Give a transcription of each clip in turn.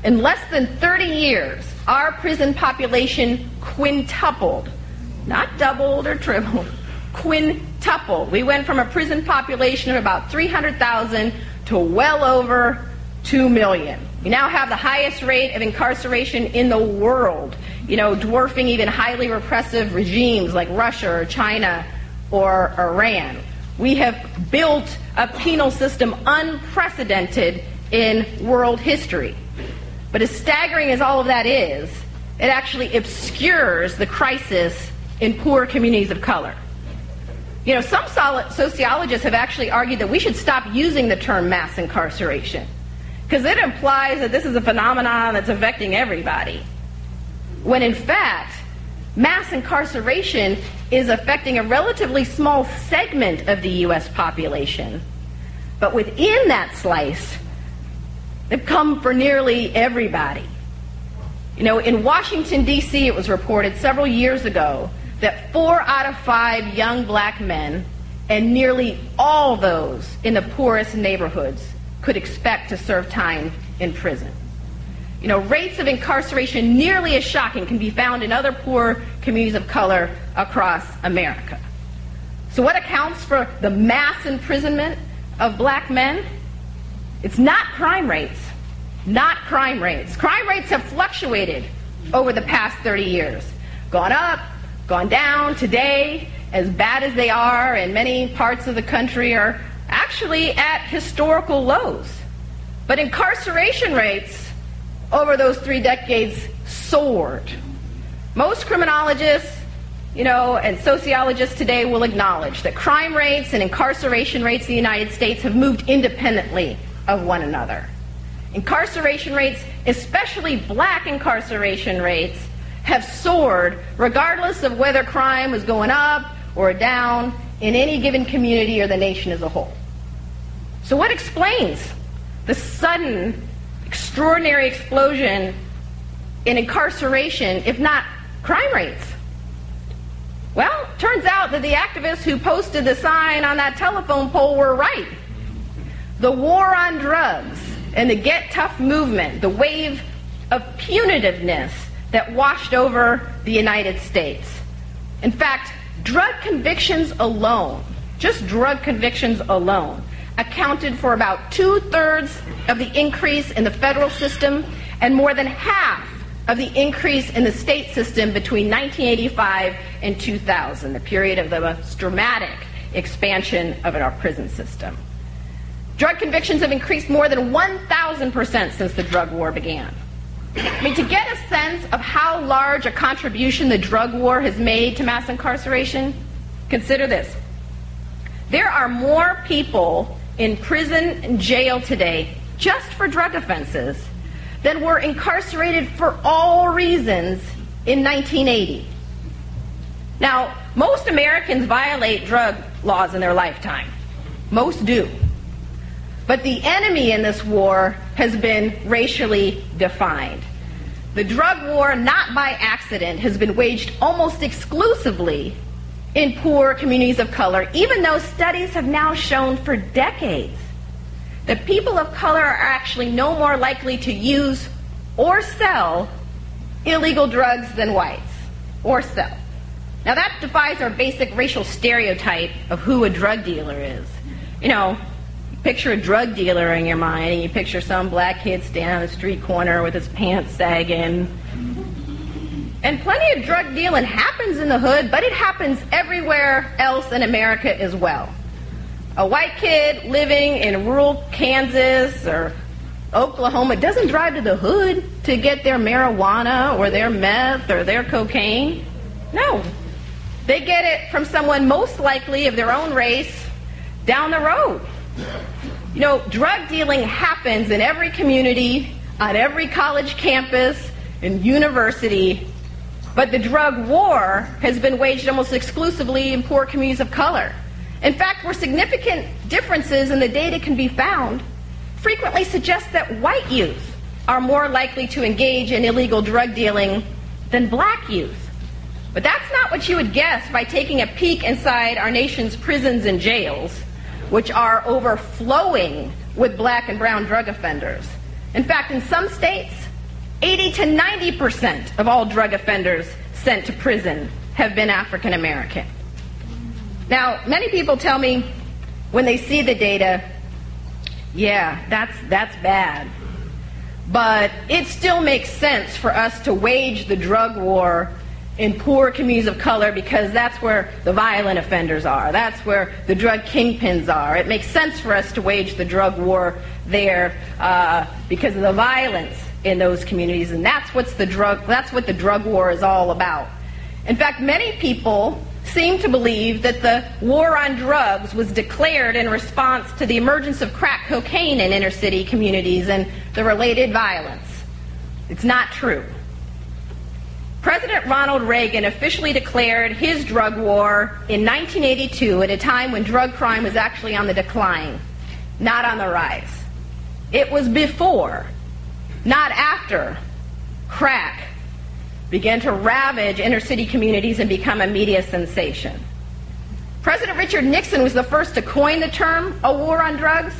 In less than 30 years, our prison population quintupled. Not doubled or tripled, quintupled. We went from a prison population of about 300,000 to well over 2 million. We now have the highest rate of incarceration in the world, dwarfing even highly repressive regimes like Russia or China or Iran. We have built a penal system unprecedented in world history. But as staggering as all of that is, it actually obscures the crisis in poor communities of color. Some sociologists have actually argued that we should stop using the term mass incarceration, because it implies that this is a phenomenon that's affecting everybody, when in fact, mass incarceration is affecting a relatively small segment of the U.S. population. But within that slice, they've come for nearly everybody. In Washington, D.C., it was reported several years ago that 4 out of 5 young black men, and nearly all those in the poorest neighborhoods, could expect to serve time in prison. Rates of incarceration nearly as shocking can be found in other poor communities of color across America. So what accounts for the mass imprisonment of black men? It's not crime rates. Not crime rates. Crime rates have fluctuated over the past 30 years. Gone up, gone down. Today, as bad as they are in many parts of the country, are actually at historical lows. But incarceration rates over those 3 decades soared. Most criminologists, and sociologists today will acknowledge that crime rates and incarceration rates in the United States have moved independently of one another. Incarceration rates, especially black incarceration rates, have soared regardless of whether crime was going up or down in any given community or the nation as a whole. So what explains the sudden, extraordinary explosion in incarceration, if not crime rates? Well, turns out that the activists who posted the sign on that telephone pole were right. The war on drugs and the Get Tough movement, the wave of punitiveness that washed over the United States. In fact, drug convictions alone, just drug convictions alone, accounted for about 2/3 of the increase in the federal system and more than half of the increase in the state system between 1985 and 2000, the period of the most dramatic expansion of our prison system. Drug convictions have increased more than 1,000% since the drug war began. To get a sense of how large a contribution the drug war has made to mass incarceration, consider this. There are more people in prison and jail today just for drug offenses than were incarcerated for all reasons in 1980. Now, most Americans violate drug laws in their lifetime. Most do. But the enemy in this war has been racially defined. The drug war, not by accident, has been waged almost exclusively in poor communities of color, even though studies have now shown for decades that people of color are actually no more likely to use or sell illegal drugs than whites, or sell. Now that defies our basic racial stereotype of who a drug dealer is. Picture a drug dealer in your mind, and you picture some black kid standing on the street corner with his pants sagging. And plenty of drug dealing happens in the hood, but it happens everywhere else in America as well. A white kid living in rural Kansas or Oklahoma doesn't drive to the hood to get their marijuana or their meth or their cocaine. No. They get it from someone most likely of their own race down the road. Drug dealing happens in every community, on every college campus and university, but the drug war has been waged almost exclusively in poor communities of color. In fact, where significant differences in the data can be found, frequently suggest that white youth are more likely to engage in illegal drug dealing than black youth. But that's not what you would guess by taking a peek inside our nation's prisons and jails, which are overflowing with black and brown drug offenders. In fact, in some states, 80 to 90% of all drug offenders sent to prison have been African American. Now, many people tell me when they see the data, yeah, that's bad. But it still makes sense for us to wage the drug war in poor communities of color because that's where the violent offenders are. That's where the drug kingpins are. It makes sense for us to wage the drug war there because of the violence in those communities, and that's what the drug war is all about. In fact, many people seem to believe that the war on drugs was declared in response to the emergence of crack cocaine in inner city communities and the related violence. It's not true. President Ronald Reagan officially declared his drug war in 1982 at a time when drug crime was actually on the decline, not on the rise. It was before, not after, crack began to ravage inner city communities and become a media sensation. President Richard Nixon was the first to coin the term a war on drugs,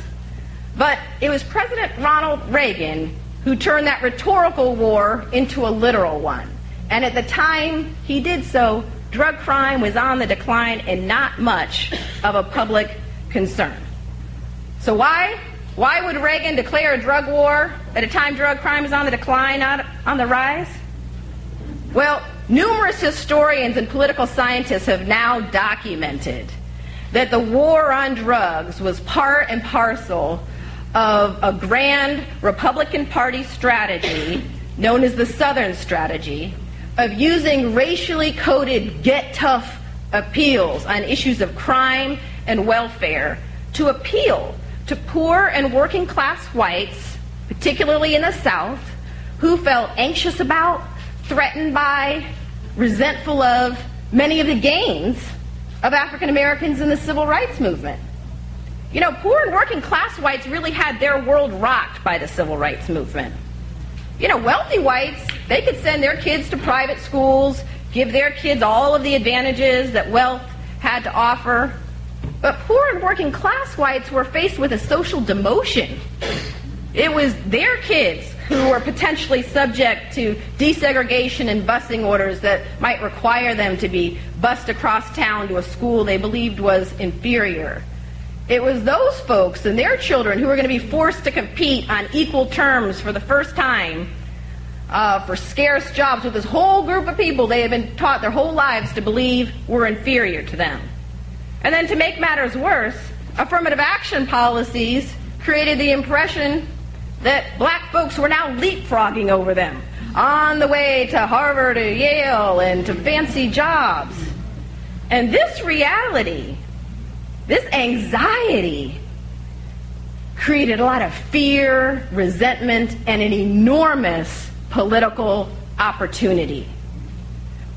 but it was President Ronald Reagan who turned that rhetorical war into a literal one. And at the time he did so, drug crime was on the decline and not much of a public concern. So why would Reagan declare a drug war at a time drug crime is on the decline, not on the rise? Well, numerous historians and political scientists have now documented that the war on drugs was part and parcel of a grand Republican Party strategy known as the Southern Strategy of using racially coded get-tough appeals on issues of crime and welfare to appeal to poor and working class whites, particularly in the South, who felt anxious about, threatened by, resentful of many of the gains of African Americans in the civil rights movement. You know, poor and working class whites really had their world rocked by the civil rights movement. You know, wealthy whites, they could send their kids to private schools, give their kids all of the advantages that wealth had to offer. But poor and working class whites were faced with a social demotion. It was their kids who were potentially subject to desegregation and busing orders that might require them to be bused across town to a school they believed was inferior. It was those folks and their children who were going to be forced to compete on equal terms for the first time for scarce jobs with this whole group of people they had been taught their whole lives to believe were inferior to them. And then to make matters worse, affirmative action policies created the impression that black folks were now leapfrogging over them on the way to Harvard or Yale and to fancy jobs. And this reality, this anxiety, created a lot of fear, resentment, and an enormous political opportunity.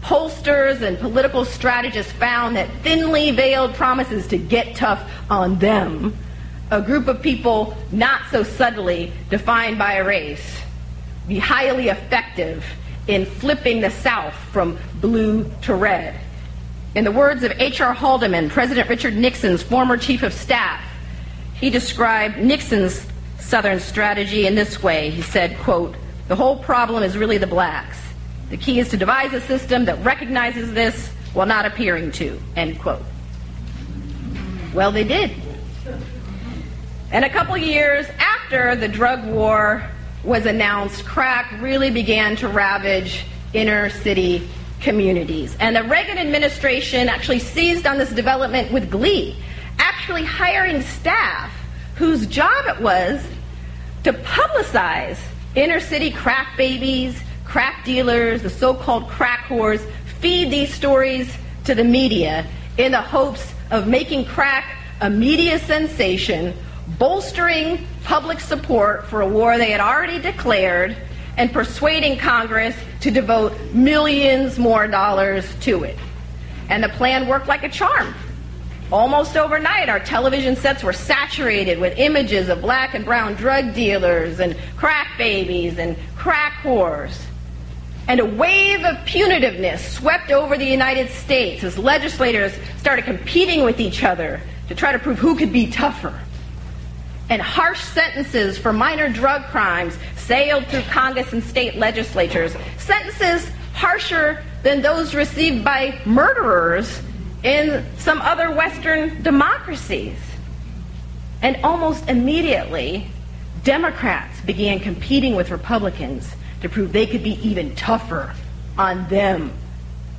Pollsters and political strategists found that thinly veiled promises to get tough on them, a group of people not so subtly defined by a race, be highly effective in flipping the South from blue to red. In the words of H.R. Haldeman, President Richard Nixon's former chief of staff, he described Nixon's Southern strategy in this way. He said, quote, "The whole problem is really the blacks. The key is to devise a system that recognizes this while not appearing to," end quote. Well, they did. And a couple years after the drug war was announced, crack really began to ravage inner city communities. And the Reagan administration actually seized on this development with glee, actually hiring staff whose job it was to publicize inner city crack babies, crack dealers, the so-called crack whores, feed these stories to the media in the hopes of making crack a media sensation, bolstering public support for a war they had already declared, and persuading Congress to devote millions more dollars to it. And the plan worked like a charm. Almost overnight, our television sets were saturated with images of black and brown drug dealers and crack babies and crack whores. And a wave of punitiveness swept over the United States as legislators started competing with each other to try to prove who could be tougher. And harsh sentences for minor drug crimes sailed through Congress and state legislatures, sentences harsher than those received by murderers in some other Western democracies. And almost immediately, Democrats began competing with Republicans to prove they could be even tougher on them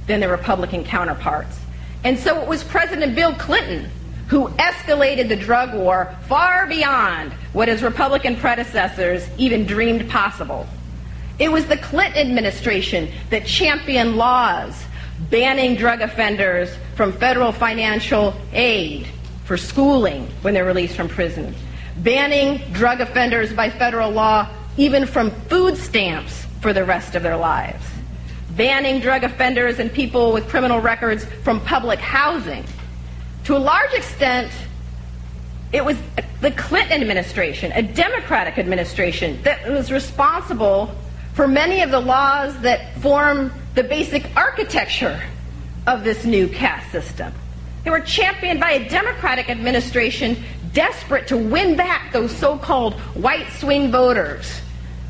than their Republican counterparts. And so it was President Bill Clinton who escalated the drug war far beyond what his Republican predecessors even dreamed possible. It was the Clinton administration that championed laws banning drug offenders from federal financial aid for schooling when they're released from prison, banning drug offenders by federal law even from food stamps for the rest of their lives, banning drug offenders and people with criminal records from public housing. To a large extent, it was the Clinton administration, a Democratic administration, that was responsible for many of the laws that form the basic architecture of this new caste system. They were championed by a Democratic administration desperate to win back those so-called white swing voters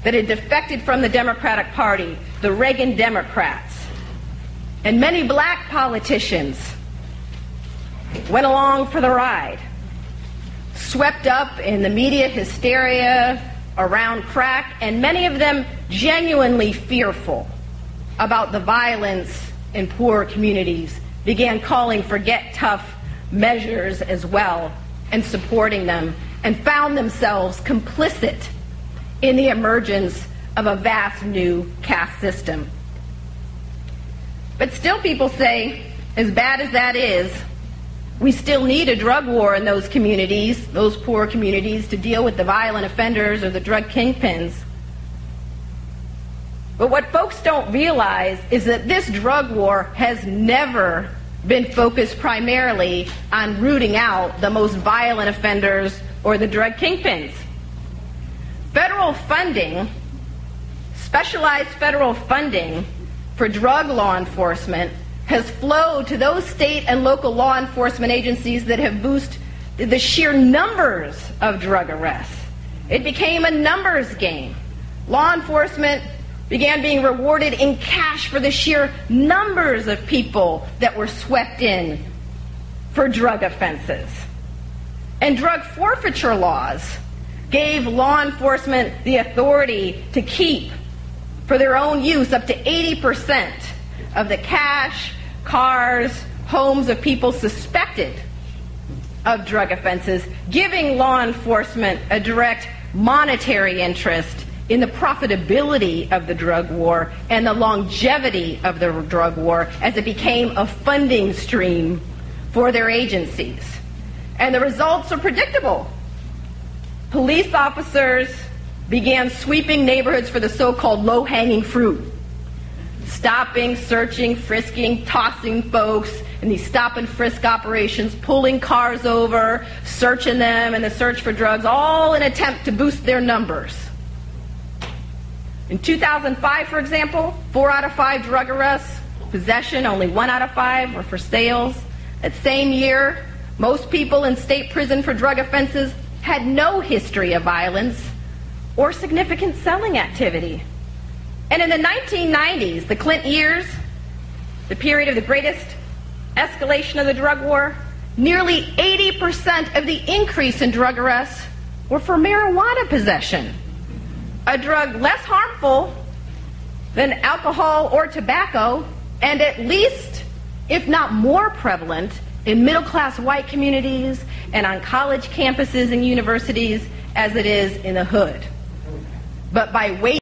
that had defected from the Democratic Party, the Reagan Democrats. And many black politicians went along for the ride, swept up in the media hysteria around crack, and many of them genuinely fearful about the violence in poor communities, began calling for get tough measures as well and supporting them, and found themselves complicit in the emergence of a vast new caste system. But still, people say, as bad as that is, we still need a drug war in those communities, those poor communities, to deal with the violent offenders or the drug kingpins. But what folks don't realize is that this drug war has never been focused primarily on rooting out the most violent offenders or the drug kingpins. Federal funding, specialized federal funding for drug law enforcement has flowed to those state and local law enforcement agencies that have boosted the sheer numbers of drug arrests. It became a numbers game. Law enforcement began being rewarded in cash for the sheer numbers of people that were swept in for drug offenses. And drug forfeiture laws gave law enforcement the authority to keep, for their own use, up to 80% of the cash, cars, homes of people suspected of drug offenses, giving law enforcement a direct monetary interest in the profitability of the drug war and the longevity of the drug war as it became a funding stream for their agencies. And the results are predictable. Police officers began sweeping neighborhoods for the so-called low-hanging fruit, stopping, searching, frisking, tossing folks in these stop and frisk operations, pulling cars over, searching them in the search for drugs, all in an attempt to boost their numbers. In 2005, for example, 4 out of 5 drug arrests, possession, only 1 out of 5 were for sales. That same year, most people in state prison for drug offenses had no history of violence or significant selling activity. And in the 1990s, the Clinton years, the period of the greatest escalation of the drug war, nearly 80% of the increase in drug arrests were for marijuana possession, a drug less harmful than alcohol or tobacco, and at least, if not more prevalent, in middle-class white communities and on college campuses and universities as it is in the hood. But by